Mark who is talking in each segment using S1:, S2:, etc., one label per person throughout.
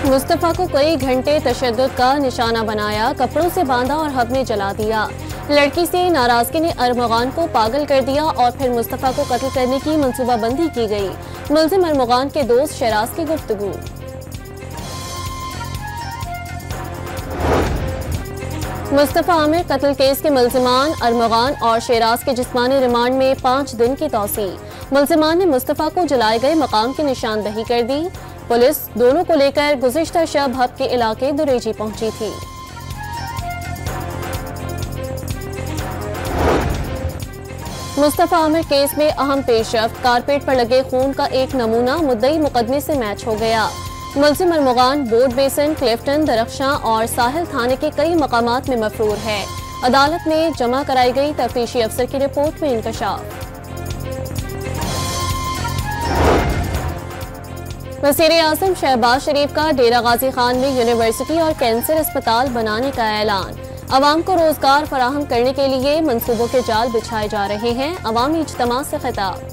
S1: मुस्तफ़ा को कई घंटे तशद्दुद का निशाना बनाया, कपड़ों से बांधा और हब में जला दिया। लड़की से नाराजगी ने अरमगान को पागल कर दिया और फिर मुस्तफ़ा को कत्ल करने की मंसूबाबंदी की गई। मुलजिम अरमगान के दोस्त शराज की गुफ्तगू। मुस्तफ़ा आमिर कत्ल केस के मुलजिमान अरमगान और शराज के जिस्मानी रिमांड में 5 दिन की तौसी। मुलजिमान ने मुस्तफ़ा को जलाए गए मकाम की निशानदही कर दी। पुलिस दोनों को लेकर गुज़िश्ता शब हब के इलाके दुरेजी पहुंची थी। मुस्तफ़ा आमिर केस में अहम पेशरफ्त, कारपेट पर लगे खून का एक नमूना मुद्दई मुकदमे से मैच हो गया। मुलजिम अरमगान बोर्ड बेसन, क्लिफ्टन, दरख्शां और साहिल थाने के कई मकामात में मफरूर है। अदालत में जमा कराई गई तफ्तीशी अफसर की रिपोर्ट में इंकशाफ। वज़ीर-ए-आज़म शहबाज शरीफ का डेरा गाजी खान में यूनिवर्सिटी और कैंसर अस्पताल बनाने का ऐलान। अवाम को रोजगार फराहम करने के लिए मंसूबों के जाल बिछाए जा रहे हैं। अवामी इज्तिमा से खिताब।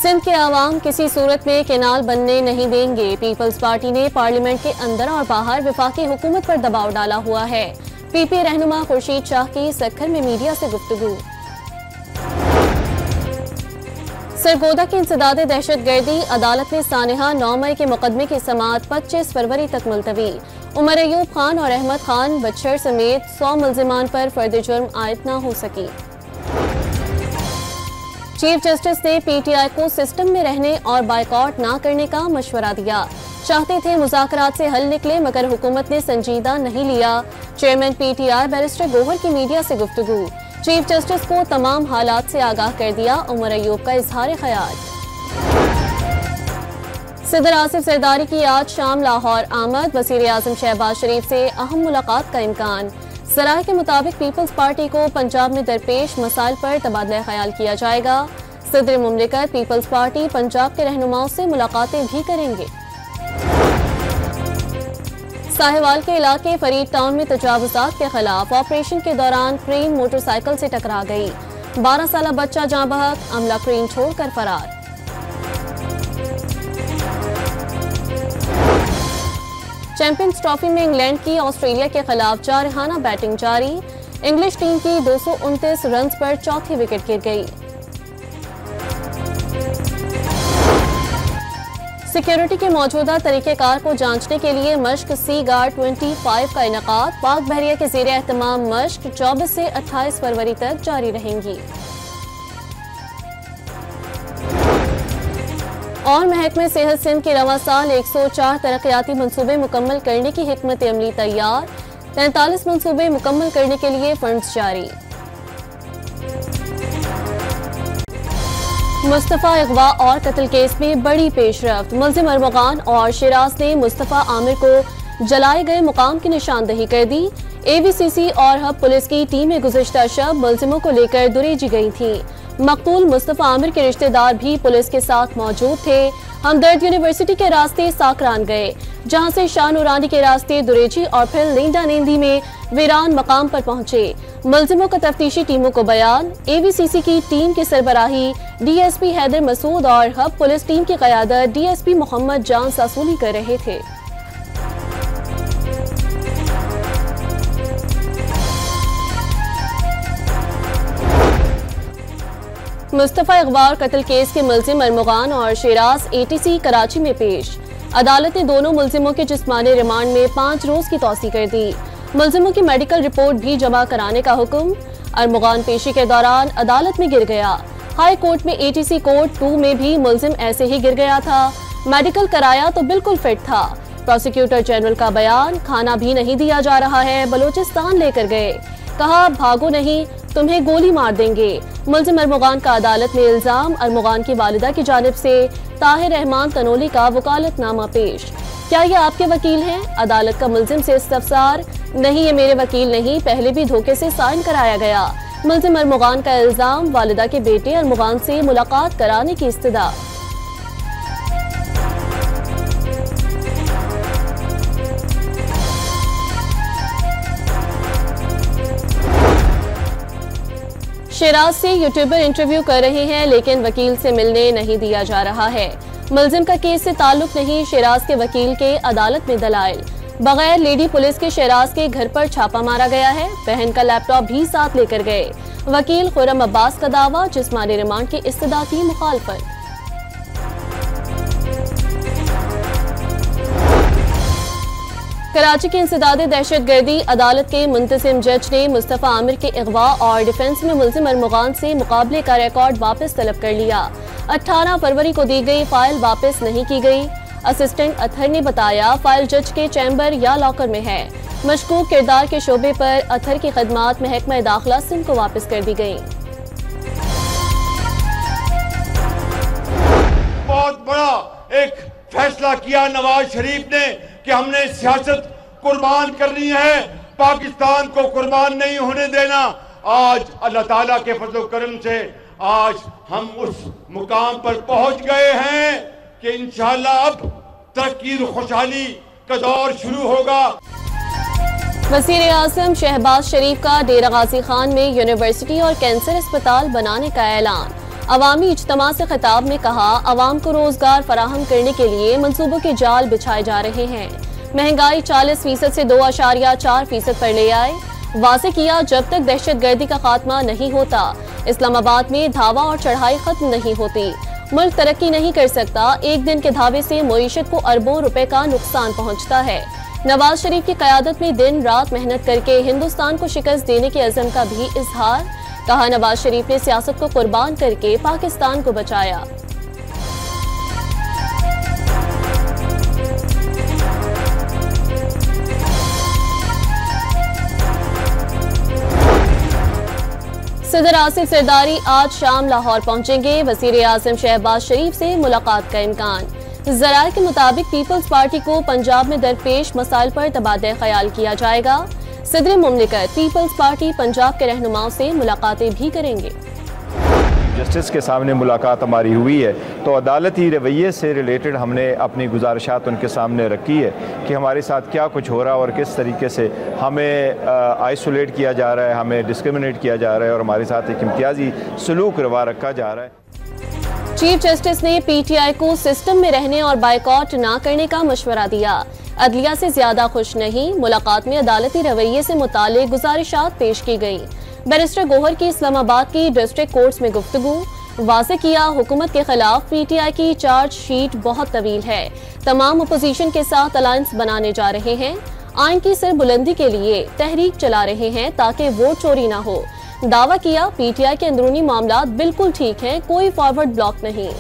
S1: सिंध के अवाम किसी सूरत में केनाल बनने नहीं देंगे। पीपल्स पार्टी ने पार्लियामेंट के अंदर और बाहर वफाकी हुकूमत पर दबाव डाला हुआ है। पीपी रहनुमा खुर्शीद शाह की सक्खर में मीडिया से गुफ्तगू। सरगोदा की इंसदाद दहशत गर्दी, अदालत में सानिहा 9 मई के मुकदमे की समाअत 25 फरवरी तक मुलतवी। उमर अयूब खान और अहमद खान बच्चर समेत 100 मुलजिमान पर फर्द जुर्म आयद न हो सकी। चीफ जस्टिस ने पीटीआई को सिस्टम में रहने और बायकॉट ना करने का मशवरा दिया। चाहते थे मुज़ाकरात से हल निकले मगर हुकूमत ने संजीदा नहीं लिया। चेयरमैन पीटीआई बैरिस्टर गोहर की मीडिया से गुफ्तगू। चीफ जस्टिस को तमाम हालात से आगाह कर दिया, उमर अयूब का इजहार ख्याल। सदर आसिफ जरदारी की आज शाम लाहौर आमद, वज़ीर-ए-आज़म शहबाज शरीफ से अहम मुलाकात का इम्कान। सराय के मुताबिक पीपल्स पार्टी को पंजाब में दरपेश मसाइल पर तबादला ख्याल किया जाएगा। सदर मुमलिकत पीपल्स पार्टी पंजाब के रहनुमाओं से मुलाकातें भी करेंगे। साहिवाल के इलाके फरीद टाउन में तजावुजात के खिलाफ ऑपरेशन के दौरान क्रेन मोटरसाइकिल से टकरा गई। 12 साला बच्चा जाँ बहक, अमला क्रेन छोड़कर फरार। चैंपियंस ट्रॉफी में इंग्लैंड की ऑस्ट्रेलिया के खिलाफ जारहाना बैटिंग जारी। इंग्लिश टीम की 229 रन्स पर चौथी विकेट गिर गई। सिक्योरिटी के मौजूदा तरीक़ेकार को जांचने के लिए मश्क सी गार्ड 25 का इनेकाद। पाक बहरिया के ज़ेरे एहतमाम मश्क 24 से 28 फरवरी तक जारी रहेंगी। और महकमे सेहत सिंध के रवा साल 104 तरक्याती मनसूबे मुकम्मल करने की हिकमत अमली तैयार। 43 मनसूबे मुकम्मल करने के लिए फंड्स जारी। मुस्तफ़ा अगवा और कत्ल केस में बड़ी पेशरफ्त, मुलजिम अरमगान और शराज ने मुस्तफ़ा आमिर को जलाए गए मुकाम की निशानदही कर दी। एवीसीसी और हब पुलिस की टीमें गुज़िश्ता शब मुलजिमों को लेकर दुरेजी गई थी। मकतूल मुस्तफ़ा आमिर के रिश्तेदार भी पुलिस के साथ मौजूद थे। हमदर्द यूनिवर्सिटी के रास्ते साकरान गए, जहां से शाह नूरानी के रास्ते दुरेजी और फिर लिंडा नेंदी में वीरान मकाम पर पहुंचे। मुलजिमों का तफ्तीशी टीमों को बयान। एवीसीसी की टीम की सरबराही डीएसपी हैदर मसूद और हब पुलिस टीम की क़यादत डीएसपी मोहम्मद जान सासूली कर रहे थे। मुस्तफ़ा अगवा और कत्ल केस के मुलजिम अरमगान और शराज एटीसी कराची में पेश। अदालत ने दोनों मुलजिमों के जिस्मानी रिमांड में 5 रोज की तौसी कर दी। मुलजिमों की मेडिकल रिपोर्ट भी जमा कराने का हुक्म। अरमगान पेशी के दौरान अदालत में गिर गया। हाई कोर्ट में एटीसी कोर्ट 2 में भी मुलजिम ऐसे ही गिर गया था। मेडिकल कराया तो बिल्कुल फिट था। प्रोसिक्यूटर जनरल का बयान, खाना भी नहीं दिया जा रहा है, बलोचिस्तान लेकर गए, कहा भागो नहीं तुम्हें गोली मार देंगे। मुलजिम अरमगान का अदालत में इल्जाम, अरमगान की वालिदा की जानिब से ताहिर रहमान तनोली का वकालतनामा पेश। क्या ये आपके वकील हैं? अदालत का मुलजिम से इस्तफसार, नहीं ये मेरे वकील नहीं, पहले भी धोखे से साइन कराया गया। मुलजिम अरमगान का इल्जाम, वालिदा के बेटे अरमगान से मुलाकात कराने की इस्तदा। शराज से यूट्यूबर इंटरव्यू कर रहे हैं लेकिन वकील से मिलने नहीं दिया जा रहा है। मुलजिम का केस से ताल्लुक नहीं, शेराज के वकील के अदालत में दलाइल। बगैर लेडी पुलिस के शेराज के घर पर छापा मारा गया है। बहन का लैपटॉप भी साथ लेकर गए। वकील खुर्रम अब्बास का दावा, जिस्मानी रिमांड की इस्तदा की मुखालफत। कराची की इंसदादे दहशतगर्दी, अदालत के मुंतजिम जज ने मुस्तफा आमिर के अगवा और डिफेंस में मुलजिम अरमुगान से मुकाबले का रिकॉर्ड वापस तलब कर लिया। 18 फरवरी को दी गई फाइल वापस नहीं की गई। असिस्टेंट अथर ने बताया फाइल जज के चैम्बर या लॉकर में है। मशकूक किरदार के शोबे पर अथर की खदमात महकमा दाखिला सिंध को वापस कर दी गई।
S2: बहुत बड़ा एक फैसला किया नवाज शरीफ ने कि हमने सियासत कुर्बान करनी है, पाकिस्तान को कुर्बान नहीं होने देना। आज अल्लाह ताला के फजल करम से आज हम उस मुकाम पर पहुंच गए हैं कि इंशाअल्लाह अब तरक्की खुशहाली का दौर शुरू होगा।
S1: वज़ीर आज़म शहबाज शरीफ का डेरा गाजी खान में यूनिवर्सिटी और कैंसर अस्पताल बनाने का ऐलान। अवामी इज्तिमा से खिताब में कहा, अवाम को रोजगार फराहम करने के लिए मंसूबों के जाल बिछाए जा रहे हैं। महंगाई 40% से 2.4% पर ले आए। वाज़े किया, जब तक दहशतगर्दी का खात्मा नहीं होता, इस्लामाबाद में धावा और चढ़ाई खत्म नहीं होती। मुल्क तरक्की नहीं कर सकता। एक दिन के धावे से मईशत को अरबों रुपए का नुकसान पहुंचता है। नवाज शरीफ की क़यादत में दिन रात मेहनत करके हिंदुस्तान को शिकस्त देने के अज़म का भी इजहार। कहा, नवाज शरीफ ने सियासत को कुर्बान करके पाकिस्तान को बचाया। सदर आसिफ जरदारी आज शाम लाहौर पहुंचेंगे। वज़ीर आज़म शहबाज शरीफ से मुलाकात का इम्कान। ज़राए के मुताबिक पीपल्स पार्टी को पंजाब में दरपेश मसाइल पर तबादला ख्याल किया जाएगा। सदर मुमलिकत पीपल्स पार्टी पंजाब के रहनुमाओं से मुलाकातें भी करेंगे।
S3: जस्टिस के सामने मुलाकात हमारी हुई है तो अदालती रवैये से रिलेटेड हमने अपनी गुजारिशात उनके सामने रखी है कि हमारे साथ क्या कुछ हो रहा है और किस तरीके से हमें आइसोलेट किया जा रहा है, हमें डिस्क्रिमिनेट किया जा रहा है और हमारे साथ एक इम्तियाजी सलूक रवा रखा जा रहा है।
S1: चीफ जस्टिस ने पीटीआई को सिस्टम में रहने और बाइकॉट ना करने का मशवरा दिया। अदलिया से ज्यादा खुश नहीं। मुलाकात में अदालती रवैये से मुतालिक गुजारिशात पेश की गई। बैरिस्टर गोहर की इस्लामाबाद की डिस्ट्रिक्ट कोर्ट्स में गुफ्तगू। वाज़े किया, हुकूमत के खिलाफ पीटीआई की चार्ज शीट बहुत तवील है। तमाम अपोजिशन के साथ अलायंस बनाने जा रहे हैं। आइन की सरबुलंदी के लिए तहरीक चला रहे हैं ताकि वोट चोरी ना हो। दावा किया, पीटीआई के अंदरूनी मामला बिल्कुल ठीक हैं, कोई फॉरवर्ड ब्लॉक नहीं।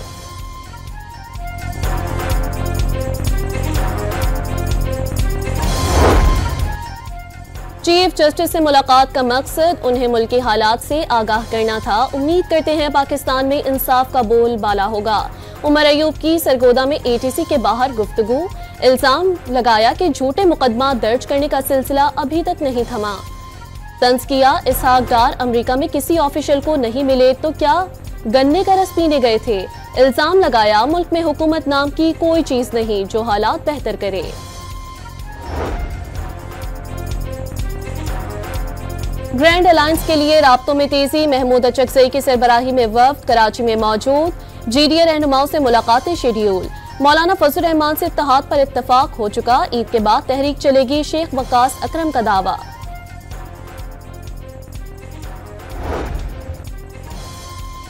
S1: चीफ जस्टिस से मुलाकात का मकसद उन्हें मुल्की हालात से आगाह करना था। उम्मीद करते हैं पाकिस्तान में इंसाफ का बोल बाला होगा। उमर अयूब की सरगोदा में एटीसी के बाहर गुफ्तगू। इल्जाम लगाया कि झूठे मुकदमा दर्ज करने का सिलसिला अभी तक नहीं थमा। तंज किया, इसहाक डार अमेरिका में किसी ऑफिशियल को नहीं मिले तो क्या गन्ने का रस पीने गए थे। इल्जाम लगाया, मुल्क में हुकूमत नाम की कोई चीज नहीं जो हालात बेहतर करे। ग्रैंड अलायंस के लिए राब्तों में तेजी। महमूद अचकजई की सरबराही में वफ्द कराची में मौजूद। जीडीए रहनुमाओं से मुलाकातें शेड्यूल। मौलाना फजल रहमान से इत्तेहाद पर इत्तफाक हो चुका। ईद के बाद तहरीक चलेगी, शेख वकास अकरम का दावा।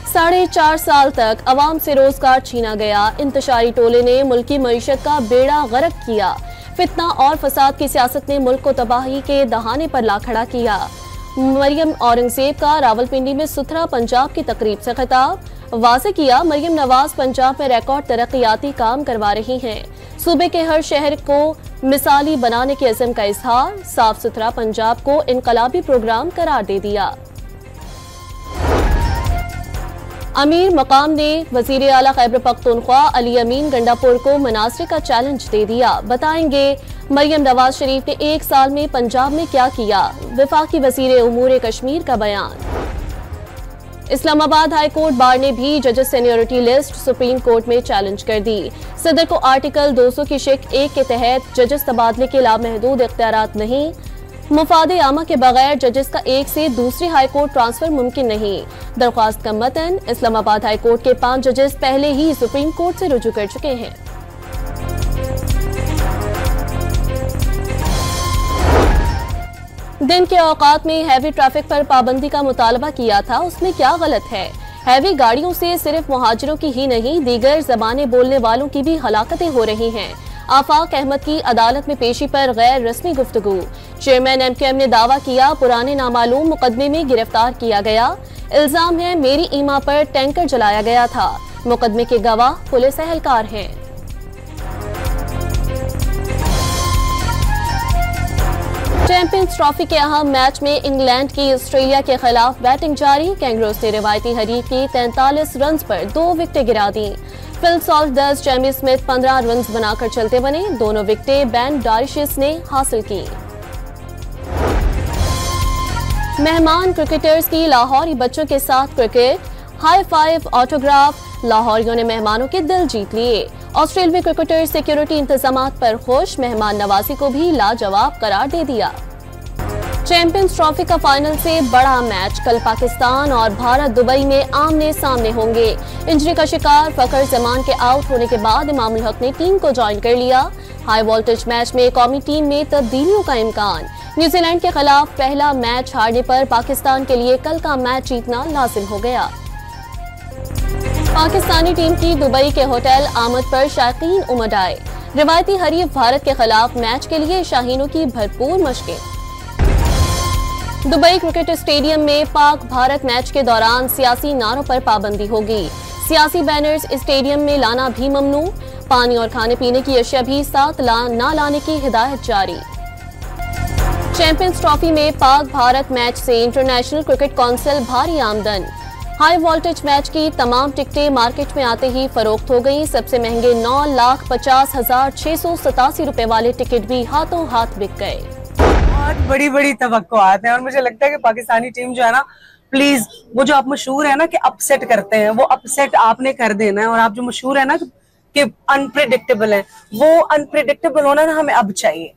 S1: 4.5 साल तक अवाम से रोजगार छीना गया। इंतशारी टोले ने मुल्की मईशत का बेड़ा गर्क किया। फितना और फसाद की सियासत ने मुल्क को तबाही के दहाने पर ला खड़ा किया। मरियम औरंगजेब का रावलपिंडी में सुथरा पंजाब की तकरीब से खिताब। वाज़े किया, मरियम नवाज पंजाब में रिकॉर्ड तरक्याती काम करवा रही हैं। सूबे के हर शहर को मिसाली बनाने के अज़म का इजहार। साफ सुथरा पंजाब को इनकलाबी प्रोग्राम करार दे दिया। अमीर मकाम ने वजीर आला खैबर पख्तूनख्वा अली अमीन गंडापुर को मनासरे का चैलेंज दे दिया। बताएंगे मरियम नवाज शरीफ ने 1 साल में पंजाब में क्या किया। वफाकी वजीर उमूर कश्मीर का बयान। इस्लामाबाद हाई कोर्ट बार ने भी जजेस सीनियरिटी लिस्ट सुप्रीम कोर्ट में चैलेंज कर दी। सदर को आर्टिकल 200 की शिक 1 के तहत जजेस तबादले के लामहदूद इख्तियारात नहीं। मुफाद आमा के बगैर जजेस का एक से दूसरी हाई कोर्ट ट्रांसफर मुमकिन नहीं। दरख्वास्त का मतन इस्लामाबाद हाई कोर्ट के 5 जजेस पहले ही सुप्रीम कोर्ट से रुजू कर चुके हैं। दिन के औकात में हैवी ट्रैफिक पर पाबंदी का मुतालबा किया था, उसमें क्या गलत है? हैवी गाड़ियों से सिर्फ मुहाजिरों की ही नहीं दीगर ज़बानें बोलने वालों की भी हलाकतें हो रही हैं। आफाक अहमद की अदालत में पेशी पर गैर रस्मी गुफ्तगू। चेयरमैन MKM ने दावा किया पुराने नामालूम मुकदमे में गिरफ्तार किया गया। इल्जाम है मेरी ईमा पर टैंकर जलाया गया था। मुकदमे के गवाह पुलिस एहलकार हैं। चैंपियंस ट्रॉफी के अहम मैच में इंग्लैंड की ऑस्ट्रेलिया के खिलाफ बैटिंग जारी। कैंगरूज ने रिवायती हरीफ की 43 रन पर 2 विकेटें गिरा दी। Phil Salt 10, Jamie Smith 15 run बनाकर चलते बने। दोनों विकेटें बेन डारिशिस ने हासिल की। मेहमान क्रिकेटर्स की लाहौरी बच्चों के साथ क्रिकेट, हाई फाइव, ऑटोग्राफ। लाहौरियों ने मेहमानों के दिल जीत लिए। ऑस्ट्रेलियाई क्रिकेटर सिक्योरिटी इंतजामात पर खुश, मेहमान नवाजी को भी लाजवाब करार दे दिया। चैंपियंस ट्रॉफी का फाइनल से बड़ा मैच, कल पाकिस्तान और भारत दुबई में आमने सामने होंगे। इंजरी का शिकार फकर जमान के आउट होने के बाद इमामुल हक ने टीम को ज्वाइन कर लिया। हाई वोल्टेज मैच में कौमी टीम में तब्दीलियों का इम्कान। न्यूजीलैंड के खिलाफ पहला मैच हारने पर पाकिस्तान के लिए कल का मैच जीतना लाजिम हो गया। पाकिस्तानी टीम की दुबई के होटल आमद पर शायकीन उमड़ आए। रिवायती हरीफ भारत के खिलाफ मैच के लिए शाहीनों की भरपूर मशकें। दुबई क्रिकेट स्टेडियम में पाक भारत मैच के दौरान सियासी नारों पर पाबंदी होगी। सियासी बैनर्स स्टेडियम में लाना भी ममनू। पानी और खाने पीने की अशिया भी साथ न लाने की हिदायत जारी। चैंपियंस ट्रॉफी में पाक भारत मैच से इंटरनेशनल क्रिकेट काउंसिल भारी आमदन। हाई वोल्टेज मैच की तमाम टिकटें मार्केट में आते ही फरोख्त हो गई। सबसे महंगे 9,50,687 रुपए वाले टिकट भी हाथों हाथ बिक गए।
S4: बहुत बड़ी बड़ी तवक्कुआत हैं और मुझे लगता है कि पाकिस्तानी टीम जो है ना, प्लीज वो जो आप मशहूर है ना कि अपसेट करते हैं, वो अपसेट आपने कर देना है। और आप जो मशहूर है ना कि अनप्रेडिक्टेबल है, वो अनप्रेडिक्टेबल होना ना हमें अब चाहिए।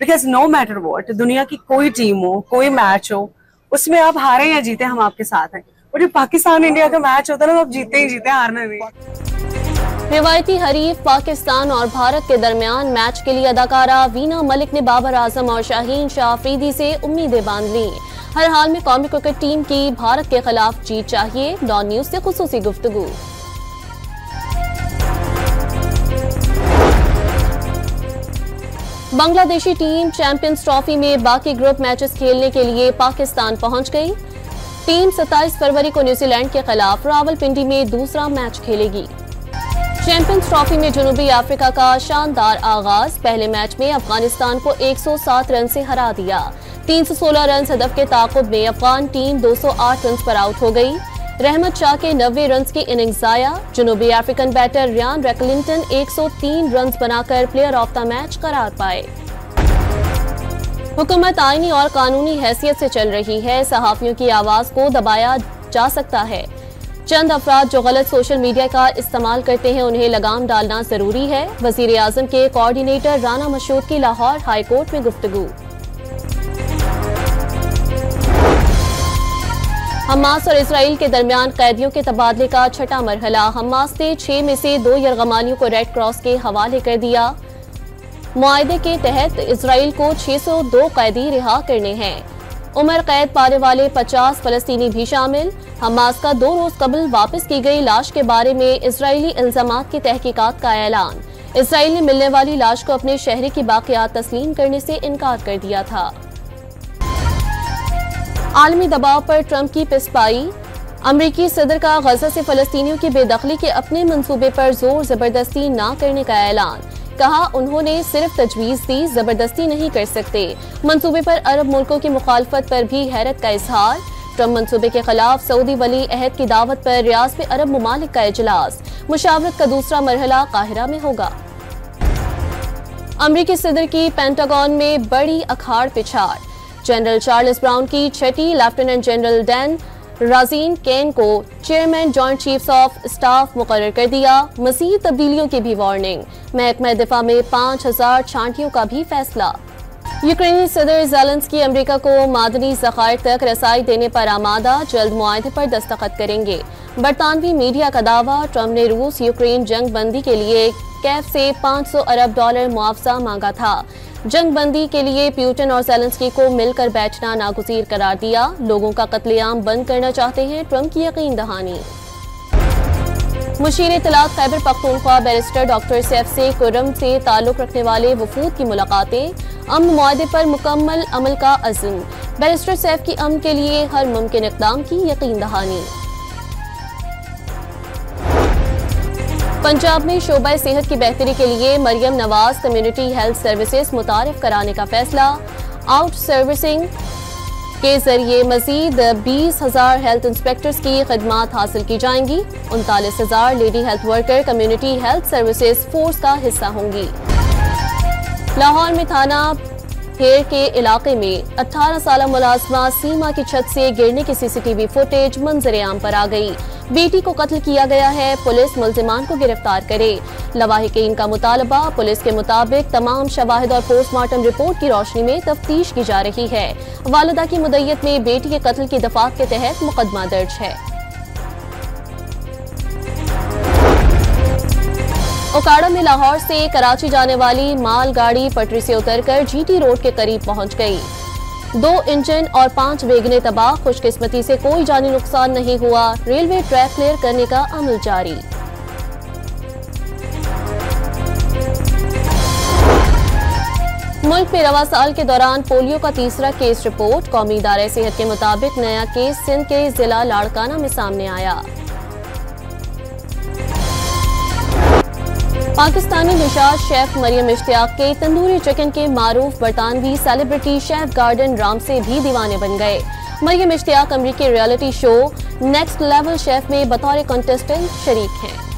S4: बिकॉज नो मैटर व्हाट, दुनिया की कोई टीम हो, कोई मैच हो, उसमें आप हारे या जीते हम आपके साथ हैं। और जो पाकिस्तान इंडिया का मैच होता है ना, आप जीते ही जीते, हारना नहीं।
S1: रिवायती हरीफ पाकिस्तान और भारत के दरमियान मैच के लिए अदाकारा वीना मलिक ने बाबर आजम और शाहीन शाह अफरीदी से उम्मीदें बांध ली। हर हाल में कौमी क्रिकेट टीम की भारत के खिलाफ जीत चाहिए। डॉन न्यूज से खुसूसी गुफ्तगू। बांग्लादेशी टीम चैंपियंस ट्रॉफी में बाकी ग्रुप मैचेस खेलने के लिए पाकिस्तान पहुंच गई। टीम 27 फरवरी को न्यूजीलैंड के खिलाफ रावलपिंडी में दूसरा मैच खेलेगी। चैंपियंस ट्रॉफी में जनूबी अफ्रीका का शानदार आगाज। पहले मैच में अफगानिस्तान को 107 रन से हरा दिया। 316 रन हदफ के ताक़ुब में अफगान टीम 208 रन पर आउट हो गई। रहमत शाह के 90 रन की इनिंग्स जाया। जनूबी अफ्रीकन बैटर रियान रैकलिंटन 103 रन बनाकर प्लेयर ऑफ द मैच करार पाए। हुकूमत आईनी और कानूनी हैसियत से चल रही है। सहाफियों की आवाज को दबाया जा सकता है। चंद अफराद जो गलत सोशल मीडिया का इस्तेमाल करते हैं, उन्हें लगाम डालना जरूरी है। वजीर आजम के कोऑर्डिनेटर राना मशहूद की लाहौर हाई कोर्ट में गुफ्तगू। हमास और इसराइल के दरमियान कैदियों के तबादले का छठा मरहला। हमास ने 6 में से 2 यरगमानियों को रेड क्रॉस के हवाले कर दिया। मुआहदे के तहत इसराइल को 602 कैदी रिहा करने हैं। उम्र कैद पाने वाले 50 फलस्तीनी भी शामिल। हमास का 2 रोज कबल वापस की गई लाश के बारे में इजरायली इल्जामात की तहकीकात का ऐलान। इसराइल ने मिलने वाली लाश को अपने शहरी की बाकियात तस्लीम करने से इनकार कर दिया था। आलमी दबाव पर ट्रंप की पिसपाई। अमरीकी सदर का गजा से फलस्तीनियों की बेदखली के अपने मंसूबे पर जोर जबरदस्ती न करने का ऐलान। कहा उन्होंने सिर्फ तजवीज दी, जबरदस्ती नहीं कर सकते। मंसूबे पर अरब मुल्कों की मुखालफत पर भी हैरत का इजहार। ट्रंप मंसूबे के खिलाफ सऊदी वली अहद की दावत पर रियाद में अरब मुमालिक का इजलास। मुशावरत का दूसरा मरहला काहिरा में होगा। अमरीकी सदर की पेंटागन में बड़ी अखाड़ पिछाड़। जनरल चार्ल्स ब्राउन की छठी लेफ्टिनेंट जनरल डैन राजीन केन को chairman joint chiefs of staff मुकर्रर कर दिया। मज़ीद तब्दीलियों की भी वार्निंग। महकमा दिफा में 5000 छांटियों का भी फैसला। यूक्रेनी सदर ज़ेलेंस्की अमेरिका को मादनी ज़खायर तक रसाई देने पर आमादा, जल्द मुआहदे पर दस्तखत करेंगे। बरतानवी मीडिया का दावा, ट्रंप ने रूस यूक्रेन जंग बंदी के लिए कैफ से $500 अरब मुआवजा मांगा था। जंग बंदी के लिए पुतिन और ज़ेलेंस्की को मिलकर बैठना नागुज़ीर करार दिया। लोगों का कत्लेआम बंद करना चाहते हैं ट्रंप की यकीन दहानी। मुशीर इत्तलात खैबर पख्तूनख्वा बैरिस्टर डॉक्टर सैफ से कुर्रम से ताल्लुक रखने वाले वफूद की मुलाकातें, अमन मुआहदे पर मुकम्मल अमल का अज़्म। बैरिस्टर सैफ की अमन के लिए हर मुमकिन इक़दाम की यकीन दहानी। पंजाब में शोबा सेहत की बेहतरी के लिए Maryam Nawaz community health services मुतारिफ कराने का फैसला। आउट सर्विसिंग के जरिए मजीद 20,000 हेल्थ इंस्पेक्टर्स की खिदमात हासिल की जाएंगी। 39,000 lady health worker community health services force का हिस्सा होंगी। लाहौर में थाना हेर के इलाके में 18 साल मुलाजमा सीमा की छत से गिरने की CCTV फुटेज मंजर आम पर आ गई। बेटी को कत्ल किया गया है, पुलिस मुल्जिमान को गिरफ्तार करे। लवाहिकीन का मुतालबा, पुलिस के मुताबिक तमाम शवाहिद और पोस्टमार्टम रिपोर्ट की रोशनी में तफ्तीश की जा रही है। वालिदा की मुद्दत में बेटी के कत्ल की दफात के तहत मुकदमा दर्ज है। ओकाड़ा में लाहौर से कराची जाने वाली मालगाड़ी पटरी से उतरकर GT रोड के करीब पहुंच गई। 2 इंजन और 5 वैगनें तबाह, खुशकिस्मती से कोई जानी नुकसान नहीं हुआ। रेलवे ट्रैक क्लियर करने का अमल जारी। मुल्क में रवा साल के दौरान पोलियो का तीसरा केस रिपोर्ट। कौमी इदारे सेहत के मुताबिक नया केस सिंध के जिला लाड़काना में सामने आया। पाकिस्तानी निशाद शेफ मरियम इश्तियाक के तंदूरी चिकन के मारूफ बरतानवी सेलिब्रिटी शेफ गार्डन रामसे भी दीवाने बन गए। मरियम इश्तियाक अमरीकी reality show next level chef में बतौर कंटेस्टेंट शरीक हैं।